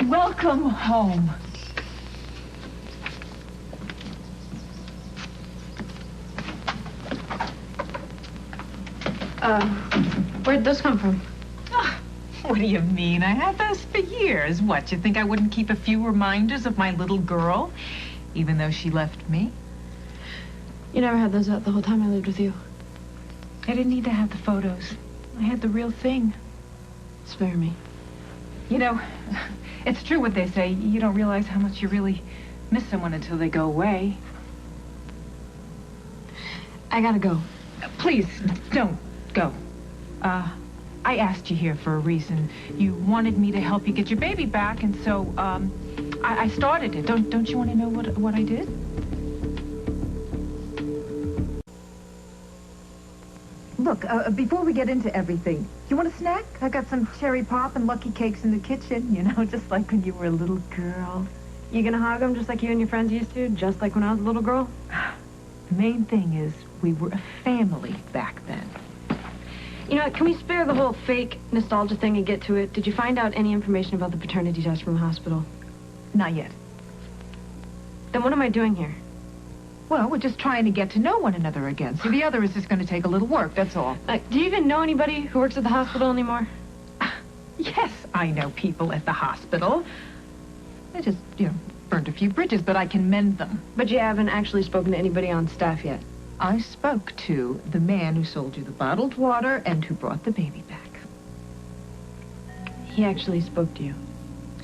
Welcome home. Where'd those come from? Oh, what do you mean? I had those for years. What, you think I wouldn't keep a few reminders of my little girl, even though she left me? You never had those out the whole time I lived with you. I didn't need to have the photos. I had the real thing. Spare me. You know, it's true what they say. You don't realize how much you really miss someone until they go away. I gotta go. Please, don't go. I asked you here for a reason. You wanted me to help you get your baby back, and so, I started it. Don't you want to know what I did? Look, before we get into everything, you want a snack? I got some cherry pop and lucky cakes in the kitchen, you know, just like when you were a little girl. You gonna hug them just like you and your friends used to, just like when I was a little girl? The main thing is we were a family back then. You know, can we spare the whole fake nostalgia thing and get to it? Did you find out any information about the paternity test from the hospital? Not yet. Then what am I doing here? Well, we're just trying to get to know one another again. See, the other is just going to take a little work, that's all. Do you even know anybody who works at the hospital anymore? Yes, I know people at the hospital. I just, burned a few bridges, but I can mend them. But you haven't actually spoken to anybody on staff yet? I spoke to the man who sold you the bottled water and who brought the baby back. He actually spoke to you?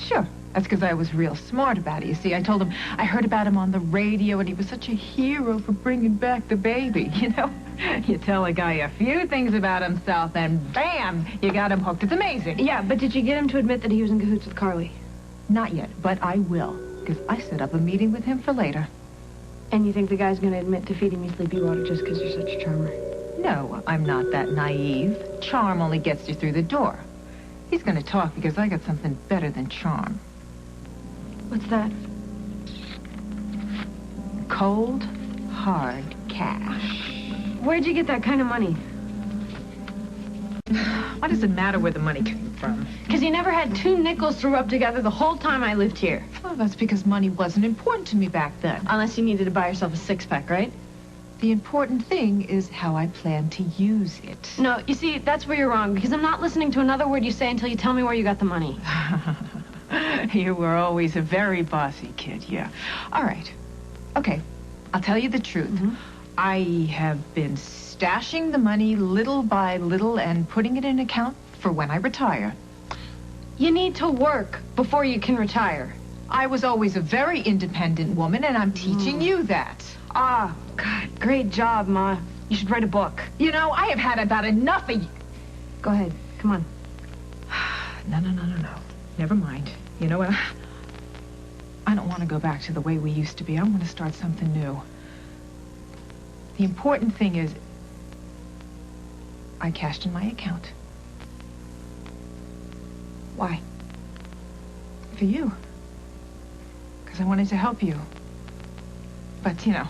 Sure. That's because I was real smart about it. You see, I told him I heard about him on the radio, and he was such a hero for bringing back the baby, you know? You tell a guy a few things about himself, and bam, you got him hooked. It's amazing. Yeah, but did you get him to admit that he was in cahoots with Carly? Not yet, but I will, because I set up a meeting with him for later. And you think the guy's going to admit to feeding me sleepy water just because you're such a charmer? No, I'm not that naive. Charm only gets you through the door. He's going to talk because I got something better than charm. What's that? Cold, hard cash. Where'd you get that kind of money? Why does it matter where the money came from? Because you never had 2 nickels to rub together the whole time I lived here. Well, that's because money wasn't important to me back then. Unless you needed to buy yourself a 6-pack, right? The important thing is how I plan to use it. No, you see, that's where you're wrong, because I'm not listening to another word you say until you tell me where you got the money. You were always a very bossy kid, yeah. All right. Okay, I'll tell you the truth. Mm-hmm. I have been stashing the money little by little and putting it in an account for when I retire. You need to work before you can retire. I was always a very independent woman, and I'm teaching you that. Ah, God, great job, Ma. You should write a book. You know, I have had about enough of you. Go ahead, come on. No. Never mind. You know what? I don't want to go back to the way we used to be. I want to start something new. The important thing is I cashed in my account. Why? For you. Because I wanted to help you. But, you know,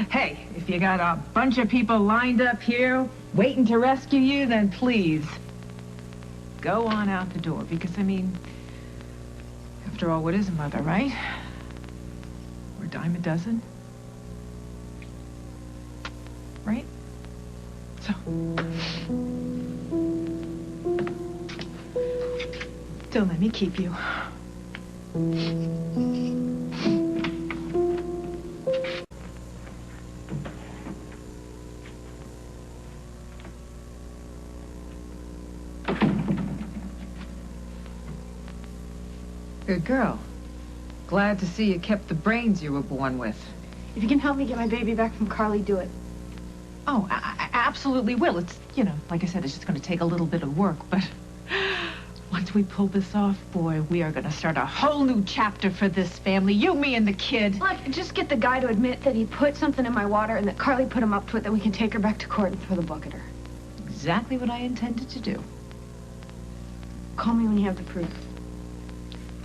hey, if you got a bunch of people lined up here waiting to rescue you, then please go on out the door. Because, I mean, after all, what is a mother, right? We're a dime a dozen. Right? So. Don't let me keep you. Good girl. Glad to see you kept the brains you were born with. If you can help me get my baby back from Carly, do it. Oh, I absolutely will. It's, you know, like I said, it's just going to take a little bit of work, but once we pull this off, boy, we are going to start a whole new chapter for this family. You, me, and the kid. Look, just get the guy to admit that he put something in my water and that Carly put him up to it, that we can take her back to court and throw the book at her. Exactly what I intended to do. Call me when you have the proof.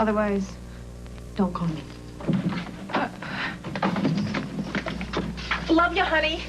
Otherwise, don't call me. Love you, honey.